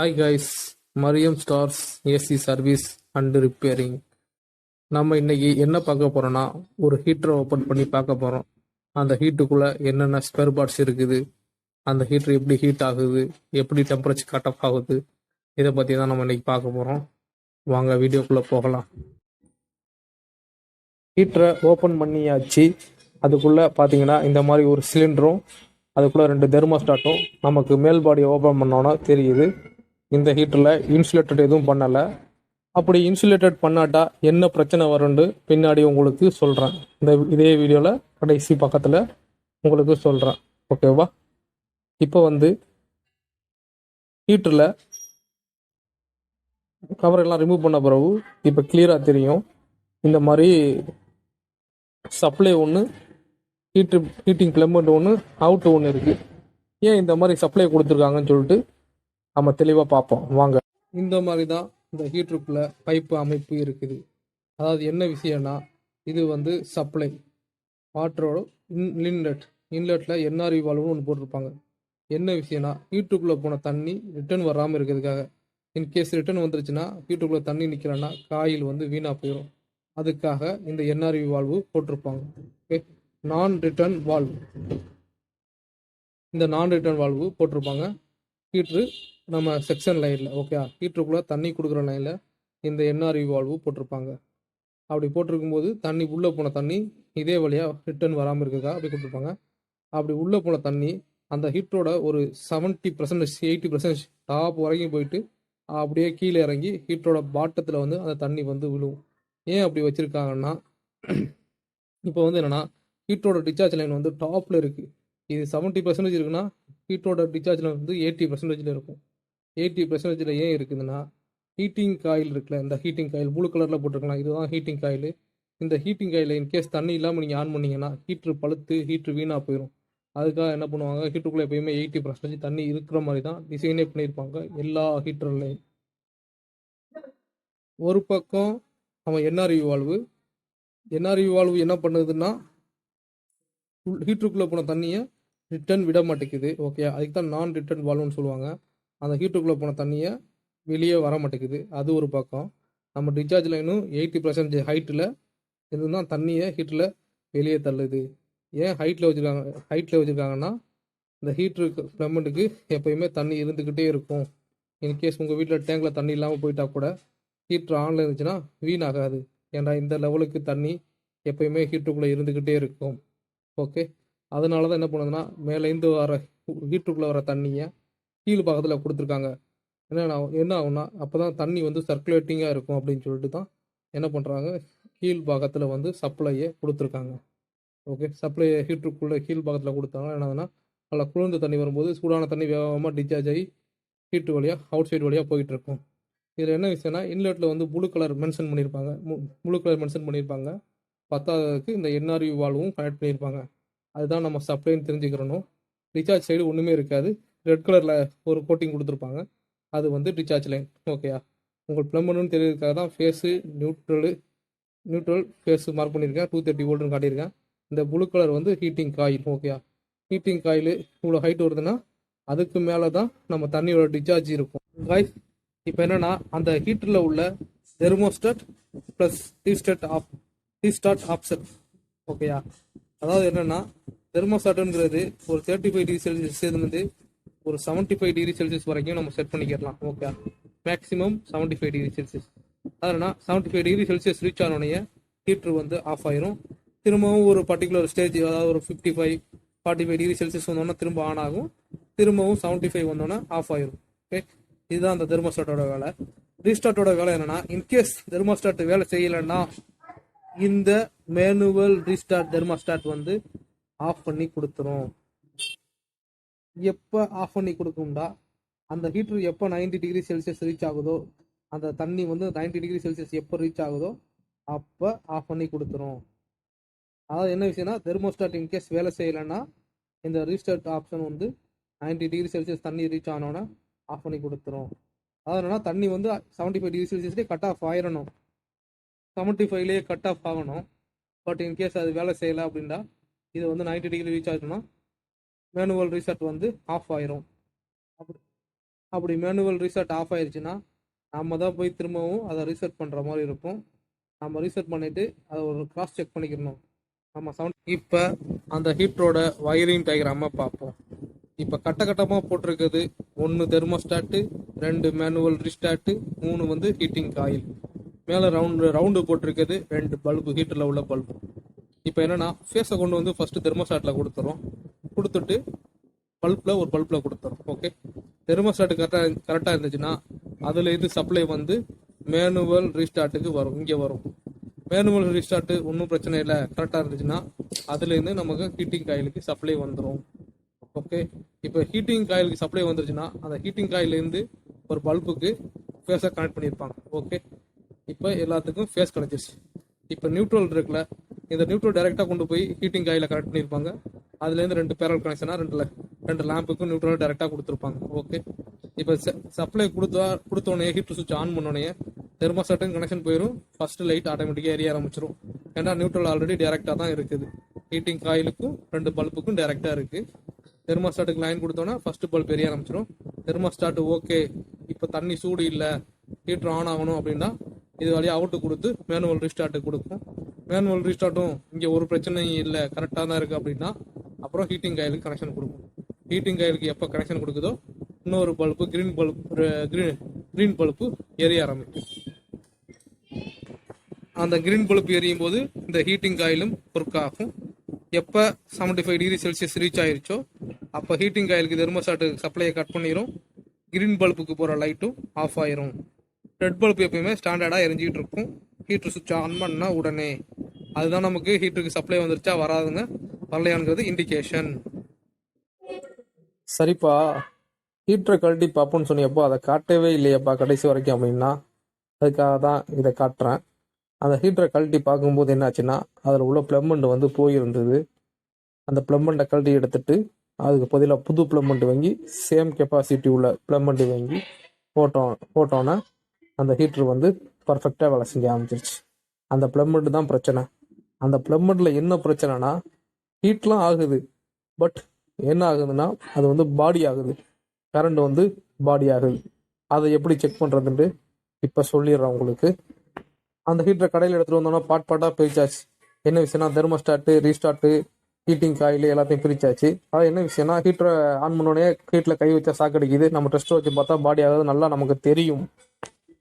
Hi guys, Mariam Stars AC Service and Repairing. நம்ம இன்னைக்கு என்ன பார்க்க போறோம்னா ஒரு ஹீட்டரை ஓப்பன் பண்ணி பார்க்க போறோம். அந்த ஹீட்டுக்குள்ள என்னென்ன ஸ்பேர் பார்ட்ஸ் இருக்குது, அந்த ஹீட்டர் எப்படி ஹீட் ஆகுது, எப்படி டெம்பரேச்சர் கட் ஆஃப் ஆகுது, இதை பற்றி தான் நம்ம இன்னைக்கு பார்க்க போறோம். வாங்க வீடியோக்குள்ள போகலாம். ஹீட்டரை ஓப்பன் பண்ணியாச்சு. அதுக்குள்ள பார்த்தீங்கன்னா இந்த மாதிரி ஒரு சிலிண்டரும் அதுக்குள்ள 2 தெர்மோஸ்டாட்டும் நமக்கு மேல் பாடியை ஓப்பன் பண்ணோன்னா தெரியுது. இந்த ஹீட்டரில் இன்சுலேட்டட் எதுவும் பண்ணலை. அப்படி இன்சுலேட்டட் பண்ணாட்டா என்ன பிரச்சனை வரும்னு பின்னாடி உங்களுக்கு சொல்கிறேன். இதே வீடியோவில் கடைசி பக்கத்தில் உங்களுக்கு சொல்கிறேன். ஓகேவா? இப்போ ஹீட்டரில் கவர் எல்லாம் ரிமூவ் பண்ண பிறகு இப்போ கிளியராக தெரியும். இந்த மாதிரி சப்ளை ஒன்று, ஹீட்டிங் பிளம்பண்ட் ஒன்று, அவுட் ஒன்று இருக்குது. ஏன் இந்த மாதிரி சப்ளை கொடுத்துருக்காங்கன்னு சொல்லிட்டு நம்ம தெளிவாக பார்ப்போம். வாங்க. இந்த மாதிரி தான் இந்த ஹீட்டருக்குள்ள பைப்பு அமைப்பு இருக்குது. அதாவது என்ன விஷயம்னா, இது சப்ளை வாட்டரோட இன்லெட்டில் என்ஆர்வி வால்வுன்னு ஒன்று போட்டிருப்பாங்க. என்ன விஷயம்னா, ஹீட்டருக்குள்ளே போன தண்ணி ரிட்டர்ன் வராமல் இருக்கிறதுக்காக. இன்கேஸ் ரிட்டர்ன் வந்துருச்சுன்னா ஹீட்டருக்குள்ளே தண்ணி நிற்கலன்னா காயில் வீணாக போயிடும். அதுக்காக இந்த என்ஆர்வி வால்வு போட்டிருப்பாங்க. ஓகே, நான் ரிட்டர்ன் வால்வு, இந்த நான் ரிட்டர்ன் வால்வு போட்டிருப்பாங்க ஹீட்ரு நம்ம செக்ஷன் லைனில். ஓகே, ஹீட்டருக்குள்ளே தண்ணி கொடுக்குற லைனில் இந்த என்ஆர்வி வால்வு போட்டிருப்பாங்க. அப்படி போட்டிருக்கும்போது தண்ணி உள்ளே போன தண்ணி இதே வழியாக ரிட்டர்ன் வராமல் இருக்குதா அப்படி கொடுத்துருப்பாங்க. அப்படி உள்ளே போன தண்ணி அந்த ஹீட்டரோட ஒரு 70% 80% டாப் வரைக்கும் போயிட்டு அப்படியே கீழே இறங்கி ஹீட்டரோட பாட்டத்தில் அந்த தண்ணி விழுவும். ஏன் அப்படி வச்சுருக்காங்கன்னா, இப்போ என்னென்னா, ஹீட்டரோட டிஸ்சார்ஜ் லைன் டாப்பில் இருக்குது. இது 70% இருக்குன்னா ஹீட்டரோட டிஸ்சார்ஜ் லைன் 80% இருக்கும். 80% ஏன் இருக்குதுன்னா, ஹீட்டிங் காயில் இருக்குல்ல, இந்த ஹீட்டிங் காயில் ப்ளூ கலரில் போட்டிருக்கலாம், இதுதான் ஹீட்டிங் காயில். இந்த ஹீட்டிங் காயில் இன்கேஸ் தண்ணி இல்லாமல் நீங்கள் ஆன் பண்ணிங்கன்னா ஹீட்ரு பழுத்து ஹீட்ரு வீணாக போயிடும். அதுக்காக என்ன பண்ணுவாங்க, ஹீட்டருக்குள்ளே எப்பயுமே 80% தண்ணி இருக்கிற மாதிரி தான் டிசைனே பண்ணியிருப்பாங்க எல்லா ஹீட்டர்லையும். ஒரு பக்கம் அவன் என்ஆர்வி வால்வு என்ன பண்ணுதுன்னா, ஹீட்டருக்குள்ளே போன தண்ணியை ரிட்டர்ன் விட மாட்டேங்குது. ஓகே, அதுக்கு தான் நான் ரிட்டர்ன் வால்வுன்னு சொல்லுவாங்க. அந்த ஹீட்டருக்குள்ளே போன தண்ணியை வெளியே வர மாட்டேங்குது. அது ஒரு பக்கம். நம்ம டிஸ்சார்ஜ் லைனும் 80% ஹைட்டில் இதுதான் தண்ணியை ஹீட்டில் வெளியே தள்ளுது. ஏன் ஹைட்டில் வச்சுருக்காங்கன்னா, இந்த ஹீட்டருக்கு பிளம்பண்ட்டுக்கு எப்போயுமே தண்ணி இருந்துக்கிட்டே இருக்கும். இன்கேஸ் உங்கள் வீட்டில் டேங்கில் தண்ணி இல்லாமல் போயிட்டா கூட ஹீட்ரு ஆனில் இருந்துச்சுன்னா வீணாகாது. ஏன்னா இந்த லெவலுக்கு தண்ணி எப்போயுமே ஹீட்டருக்குள்ளே இருந்துக்கிட்டே இருக்கும். ஓகே, அதனால தான் என்ன பண்ணுதுன்னா, மேலேருந்து வர ஹீட்டருக்குள்ளே வர தண்ணியை கீழ் பாகத்தில் கொடுத்துருக்காங்க. என்ன ஆகும்னா, அப்போ தான் தண்ணி சர்க்குலேட்டிங்காக இருக்கும் அப்படின்னு சொல்லிட்டு தான் என்ன பண்ணுறாங்க, கீழ் பாகத்தில் சப்ளையை கொடுத்துருக்காங்க. ஓகே, சப்ளை ஹீட்டருக்குள்ளே கீழ் பாகத்தில் கொடுத்தாங்கன்னா என்னதுன்னா, நல்லா குளிர்ந்த தண்ணி வரும்போது சூடான தண்ணி வேகமாக டிஸ்சார்ஜ் ஆகி ஹீட்ரு வழியாக அவுட் சைடு வழியாக போயிட்டு இருக்கும். இதில் என்ன விஷயம்னா, இன்லெட்டில் ப்ளூ கலர் மென்ஷன் பண்ணியிருப்பாங்க. பத்தாவதுக்கு இந்த என்ஆர்வி வால்வும் கனெக்ட் பண்ணியிருப்பாங்க. அதுதான் நம்ம சப்ளைன்னு தெரிஞ்சுக்கிறணும். டிஸ்சார்ஜ் சைடு ஒன்றுமே இருக்காது. ரெட் கலரில் ஒரு கோட்டிங் கொடுத்துருப்பாங்க. அது டிஸ்சார்ஜ் லைன். ஓகேயா? உங்கள் பிளம்பர்னு தெரியறதுக்காக தான் ஃபேஸு நியூட்ரல் ஃபேஸு மார்க் பண்ணியிருக்கேன். 230 வோல்ட்னு காட்டியிருக்கேன். இந்த ப்ளூ கலர் ஹீட்டிங் காயில். ஓகேயா? ஹீட்டிங் காயில் இவ்வளோ ஹைட் வருதுன்னா அதுக்கு மேலே தான் நம்ம தண்ணியோட டிஸ்சார்ஜ் இருக்கும். காய்ஸ், இப்போ என்னென்னா, அந்த ஹீட்டரில் உள்ள தெர்மோஸ்டாட் ப்ளஸ் ரீஸ்டார்ட் ஆப்ஷன். ஓகேயா? அதாவது என்னென்னா, தெர்மோஸ்டாட்டுங்கிறது ஒரு 35 டிகிரி செல்சியஸ்லேருந்து ஒரு 75 டிகிரி செல்சியஸ் வரைக்கும் நம்ம செட் பண்ணிக்கலாம். Okay, maximum 75 degree Celsius. அதனால் 75 டிகிரி செல்சியஸ் ரீச் ஆனோடனே ஹீட்ரு ஆஃப் ஆயிரும். திரும்பவும் ஒரு பர்டிகுலர் ஸ்டேஜ், அதாவது ஒரு 45 டிகிரி செல்சியஸ் வந்தோன்னா திரும்ப ஆன் ஆகும். திரும்பவும் 75 வந்தோன்னா ஆஃப் ஆயிரும். ஓகே, இதுதான் அந்த தெர்மோஸ்டாட்டோட வேலை. ரீஸ்டார்ட்டோட வேலை என்னென்னா, இன்கேஸ் தெர்மோஸ்டாட் வேலை செய்யலைன்னா இந்த மேனுவல் ரீஸ்டார்ட் தெர்மோஸ்டாட் ஆஃப் பண்ணி கொடுத்துரும். எப்போ ஆஃப் பண்ணி கொடுக்கும்டா, அந்த ஹீட்ரு எப்போ 90 டிகிரி செல்சியஸ் ரீச் ஆகுதோ, அந்த தண்ணி 90 டிகிரி செல்சியஸ் எப்போ ரீச் ஆகுதோ அப்போ ஆஃப் பண்ணி கொடுத்துரும். அதாவது என்ன விஷயம்னா, தெர்மோஸ்டாட் இன்கேஸ் வேலை செய்யலைன்னா இந்த ரீஸ்டார்ட் ஆப்ஷன் 90 டிகிரி செல்சியஸ் தண்ணி ரீச் ஆனோன்னா ஆஃப் பண்ணி கொடுத்துரும். அதாவது என்னன்னா, தண்ணி 75 டிகிரி செல்சியஸ்லேயே கட் ஆஃப் ஆயிடணும், 75லேயே கட் ஆஃப் ஆகணும். பட் இன்கேஸ் அது வேலை செய்யலை அப்படின்னா, இது 90 டிகிரி ரீச் ஆகிடும்னா மேனுவல் ரீசெட் ஆஃப் ஆயிரும். அப்படி அப்படி மேனுவல் ரீசெட் ஆஃப் ஆயிடுச்சுன்னா நம்ம தான் போய் திரும்பவும் அதை ரீசெட் பண்ணுற மாதிரி இருக்கும். நம்ம ரீசெட் பண்ணிவிட்டு அதை ஒரு கிராஸ் செக் பண்ணிக்கிறணும் நம்ம சவுண்ட். இப்போ அந்த ஹீட்டரோட வயரிங் டயக்ராமை பார்ப்போம். இப்போ கட்டமாக போட்டிருக்குது. 1 தெர்மோஸ்டாட்டு, 2 மேனுவல் ரீஸ்டாட்டு, 3 வந்து ஹீட்டிங் காயில். மேலே ரவுண்டு போட்டிருக்குது 2 பல்பு, ஹீட்டரில் உள்ள பல்பு. இப்போ என்னென்னா ஃபேஸை கொண்டு வந்து ஃபஸ்ட்டு தெர்மோஸ்டாட்டில் கொடுத்துட்டு பல்பில் ஒரு பல்பில் கொடுத்துறோம். ஓகே, தெர்மோஸ்டாட்டு கரெக்டாக இருந்துச்சுன்னா அதில் இது சப்ளை வந்து மேனுவல் ரீஸ்டார்ட்டுக்கு வரும், இங்கே வரும். மேனுவல் ரீஸ்டார்ட்டு ஒன்றும் பிரச்சனை இல்லை, கரெக்டாக இருந்துச்சுன்னா அதுலேருந்து நமக்கு ஹீட்டிங் காயிலுக்கு சப்ளை வந்துடும். ஓகே, இப்போ ஹீட்டிங் காயிலுக்கு சப்ளை வந்துருச்சுன்னா அந்த ஹீட்டிங் காயிலேருந்து ஒரு பல்புக்கு ஃபேஸை கனெக்ட் பண்ணியிருப்பாங்க. ஓகே, இப்போ எல்லாத்துக்கும் ஃபேஸ் கிடச்சிருச்சு. இப்போ நியூட்ரல் இருக்குல்ல, இந்த நியூட்ரல் டைரெக்டாக கொண்டு போய் ஹீட்டிங் காயில் கனெக்ட் பண்ணியிருப்பாங்க. அதுலேருந்து 2 பேரல் கனெக்ஷனாக 2 லேம்புக்கும் நியூட்ரல் டைரெக்டாக கொடுத்துருப்பாங்க. ஓகே, இப்போ சப்ளை கொடுத்தோடனே ஹீட்டர் சுவிட்ச் ஆன் பண்ணோடனே தெர்மோஸ்டாட்டும் கனெக்ஷன் போயிடும். ஃபர்ஸ்ட் லைட் ஆட்டோமேட்டிக்காக எரிய ஆரம்பிச்சிடும். ஏன்னா நியூட்ரல் ஆல்ரெடி டைரெக்டாக தான் இருக்குது. ஹீட்டிங் காயிலுக்கும் 2 பல்புக்கும் டைரெக்டாக இருக்குது. தெர்மோஸ்டாட்டுக்கு லைன் கொடுத்தோன்னா ஃபர்ஸ்ட் பல்ப் எரிய ஆரம்பிச்சிடும். தெர்மோஸ்டாட்டு ஓகே, இப்போ தண்ணி சூடு இல்லை, ஹீட்டர் ஆன் ஆகணும் அப்படின்னா இது வழியாக அவுட்டு கொடுத்து மேனுவல் ரீஸ்டார்ட்டு கொடுக்கும். மேனுவல் ரீஸ்டார்ட்டும் இங்கே ஒரு பிரச்சனையும் இல்லை, கரெக்டாக தான் இருக்குது அப்படின்னா அப்புறம் ஹீட்டிங் காயிலுக்கு கனெக்ஷன் கொடுக்கும். ஹீட்டிங் காயிலுக்கு எப்போ கனெக்ஷன் கொடுக்குதோ இன்னொரு பல்பு க்ரீன் பல்பு எரிய ஆரம்பிக்கும். அந்த க்ரீன் பல்பு எரியும் போது இந்த ஹீட்டிங் காயிலும் ஒர்க் ஆகும். எப்போ 75 டிகிரி செல்சியஸ் ரீச் ஆயிருச்சோ அப்போ ஹீட்டிங் காயிலுக்கு தெர்மோஸ்டாட்டு சப்ளையை கட் பண்ணிடும். க்ரீன் பல்புக்கு போகிற லைட்டும் ஆஃப் ஆயிரும். ரெட் பல்பு எப்பயுமே ஸ்டாண்டர்டாக எரிஞ்சிக்கிட்டு இருக்கும். ஹீட்டர் சுவிட்ச் ஆன் பண்ணால் உடனே அதுதான் நமக்கு ஹீட்டருக்கு சப்ளை வந்துருச்சா வராதுங்க வரலையாங்கிறது இண்டிகேஷன். சரிப்பா, ஹீட்டரை கழட்டி பார்ப்போன்னு சொன்னியப்போ அதை காட்டவே இல்லையப்பா கடைசி வரைக்கும் அப்படின்னா, அதுக்காக தான் இதை காட்டுறேன். அந்த ஹீட்டரை கழட்டி பார்க்கும்போது என்னாச்சுன்னா அதில் உள்ள ப்ளம்பண்ட் வந்து போயிருந்தது. அந்த ப்ளம்பண்ட்டை கழட்டி எடுத்துட்டு அதுக்கு பதிலாக புது ப்ளம்பண்ட் வாங்கி சேம் கெப்பாசிட்டி உள்ள ப்ளம்பண்ட் வாங்கி போட்டோன்னே அந்த ஹீட்ரு வந்து பர்ஃபெக்டாக வேலை செஞ்சு ஆரம்பிச்சிருச்சு. அந்த ப்ளம்பண்ட் தான் பிரச்சனை. அந்த ப்ளம்பண்ட்டில் என்ன பிரச்சனைனா ஹீட்லாம் ஆகுது, பட் என்ன ஆகுதுன்னா அது வந்து பாடி ஆகுது, கரண்ட் வந்து பாடி ஆகுது. அதை எப்படி செக் பண்ணுறதுன்ட்டு இப்போ சொல்லிடுறேன் உங்களுக்கு. அந்த ஹீட்டரை கடையில் எடுத்துகிட்டு வந்தோன்னா பாட்டாக பிரிச்சாச்சு. என்ன விஷயம்னா தெர்மோஸ்டாட்டு, ரீஸ்டார்ட்டு, ஹீட்டிங் காயில் எல்லாத்தையும் பிரிச்சாச்சு. அது என்ன விஷயம்னா ஹீட்டரை ஆன் பண்ணோடனே ஹீட்டில் கை வச்சா சாக்கடிக்குது. நம்ம டெஸ்டர் வச்சு பார்த்தா பாடி ஆகுது, நல்லா நமக்கு தெரியும்.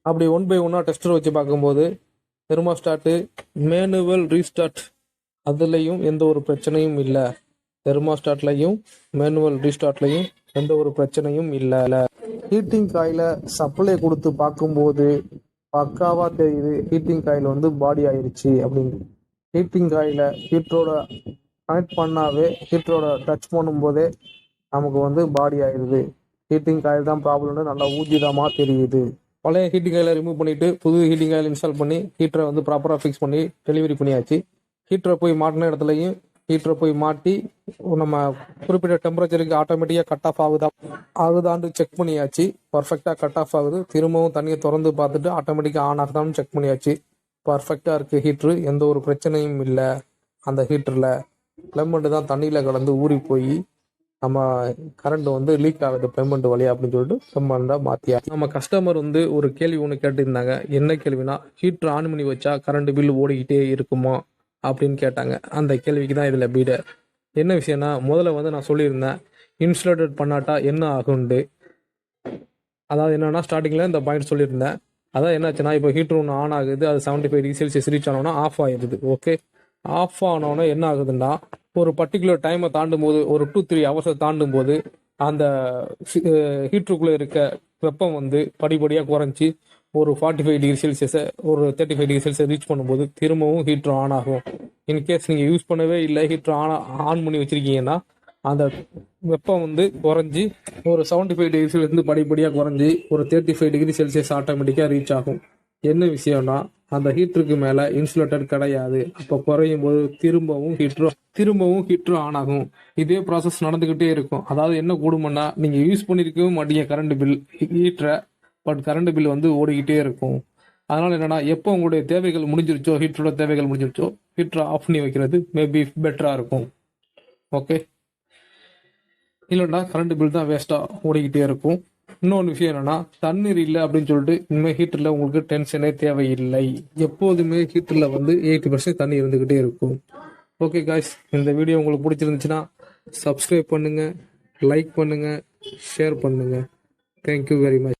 அப்படி 1 by 1 டெஸ்டர் வச்சு பார்க்கும்போது தெர்மோஸ்டாட்டு, மேனுவல் ரீஸ்டார்ட் அதுலேயும் எந்த ஒரு பிரச்சனையும் இல்லை. தெர்மோஸ்டாட்லையும் மேனுவல் ரீஸ்டார்ட்லையும் எந்த ஒரு பிரச்சனையும் இல்லை. ஹீட்டிங் காயில சப்ளை கொடுத்து பார்க்கும்போது பக்காவா தெரியுது ஹீட்டிங் காயில் வந்து பாடி ஆயிடுச்சு அப்படின்னு. ஹீட்டிங் காயில ஹீட்டரோட கனெக்ட் பண்ணாவே ஹீட்டரோட டச் பண்ணும்போதே நமக்கு வந்து பாடி ஆயிடுது. ஹீட்டிங் காயில் தான் ப்ராப்ளம்னு நல்லா ஊர்ஜிதமாக தெரியுது. பழைய ஹீட்டிங் காயிலை ரிமூவ் பண்ணிட்டு புது ஹீட்டிங் காயில் இன்ஸ்டால் பண்ணி ஹீட்டரை வந்து ப்ராப்பராக ஃபிக்ஸ் பண்ணி டெலிவரி பண்ணியாச்சு. ஹீட்டரை போய் மாட்டின இடத்துலையும் ஹீட்டரை போய் மாட்டி நம்ம குறிப்பிட்ட டெம்பரேச்சருக்கு ஆட்டோமேட்டிக்காக கட் ஆஃப் ஆகுதான்னு செக் பண்ணியாச்சு. பர்ஃபெக்டாக கட் ஆஃப் ஆகுது. திரும்பவும் தண்ணியை திறந்து பார்த்துட்டு ஆட்டோமேட்டிக்காக ஆன் ஆகுதான்னு செக் பண்ணியாச்சு. பர்ஃபெக்டாக இருக்குது ஹீட்ரு, எந்த ஒரு பிரச்சனையும் இல்லை. அந்த ஹீட்டரில் ப்ளம்பண்ட் தான் தண்ணியில் கலந்து ஊறி போய் நம்ம கரண்ட் வந்து லீக் ஆகுது ப்ளம்பண்ட் வழியா அப்படின்னு சொல்லிட்டு ப்ளம்பண்டை மாற்றியா. நம்ம கஸ்டமர் வந்து ஒரு கேள்வி ஒன்று கேட்டுருந்தாங்க. என்ன கேள்வினா ஹீட்ரு ஆன் பண்ணி வச்சா கரண்ட் பில் ஓடிக்கிட்டே இருக்குமா அப்படின்னு கேட்டாங்க. அந்த கேள்விக்கு தான் இதில் பீட. என்ன விஷயம்னா முதல்ல வந்து நான் சொல்லியிருந்தேன் இன்சுலேட்டட் பண்ணாட்டா என்ன ஆகுண்டு. அதாவது என்னன்னா ஸ்டார்டிங்கில் இந்த பாயிண்ட் சொல்லியிருந்தேன். அதான் என்னாச்சுன்னா இப்போ ஹீட்ரு ஒன்று ஆன் ஆகுது, அது 75 டிகிரி செல்சியஸ் ரீச் ஆனோன்னா ஆஃப் ஆகிடுது. ஓகே, ஆஃப் ஆனோன்னா என்ன ஆகுதுன்னா ஒரு பர்டிகுலர் டைமை தாண்டும் போது, ஒரு 2-3 ஹவர்ஸை தாண்டும் போது அந்த ஹீட்ருக்குள்ளே இருக்க வெப்பம் வந்து படிப்படியாக குறைஞ்சி ஒரு 45 டிகிரி செல்சியஸை ஒரு 35 டிகிரி செல்சியஸ் ரீச் பண்ணும்போது திரும்பவும் ஹீட்ரு ஆன் ஆகும். இன்கேஸ் நீங்கள் யூஸ் பண்ணவே இல்லை, ஹீட்ரு ஆன் பண்ணி வச்சுருக்கீங்கன்னா அந்த வெப்பம் வந்து குறைஞ்சி ஒரு 75 டிகிரி செல்சியஸ் படிப்படியாக குறைஞ்சி ஒரு 35 டிகிரி செல்சியஸ் ஆட்டோமேட்டிக்காக ரீச் ஆகும். என்ன விஷயம்னா அந்த ஹீட்டருக்கு மேலே இன்சுலேட்டர் கிடையாது. அப்போ குறையும் போது திரும்பவும் ஹீட்ரு ஆன் ஆகும். இதே ப்ராசஸ் நடந்துக்கிட்டே இருக்கும். அதாவது என்ன கூடுமன்னா நீங்கள் யூஸ் பண்ணியிருக்கவே மாட்டீங்க கரண்ட் பில் ஹீட்டரை, பட் கரண்ட் பில் வந்து ஓடிக்கிட்டே இருக்கும். அதனால் என்னென்னா எப்போ உங்களுடைய தேவைகள் முடிஞ்சிருச்சோ, ஹீட்டரோட தேவைகள் முடிஞ்சிருச்சோ ஹீட்டரை ஆஃப் பண்ணி வைக்கிறது மேபி பெட்டராக இருக்கும். ஓகே, இல்லைன்னா கரண்ட் பில் தான் வேஸ்ட்டாக ஓடிக்கிட்டே இருக்கும். இன்னொன்று விஷயம் என்னன்னா, தண்ணீர் இல்லை அப்படின்னு சொல்லிட்டு இனிமேல் ஹீட்டரில் உங்களுக்கு டென்ஷனே தேவையில்லை. எப்போதுமே ஹீட்டரில் வந்து 80% தண்ணி இருந்துக்கிட்டே இருக்கும். ஓகே காய்ஸ், இந்த வீடியோ உங்களுக்கு பிடிச்சிருந்துச்சுன்னா சப்ஸ்கிரைப் பண்ணுங்கள், லைக் பண்ணுங்கள், ஷேர் பண்ணுங்கள். Thank you very much.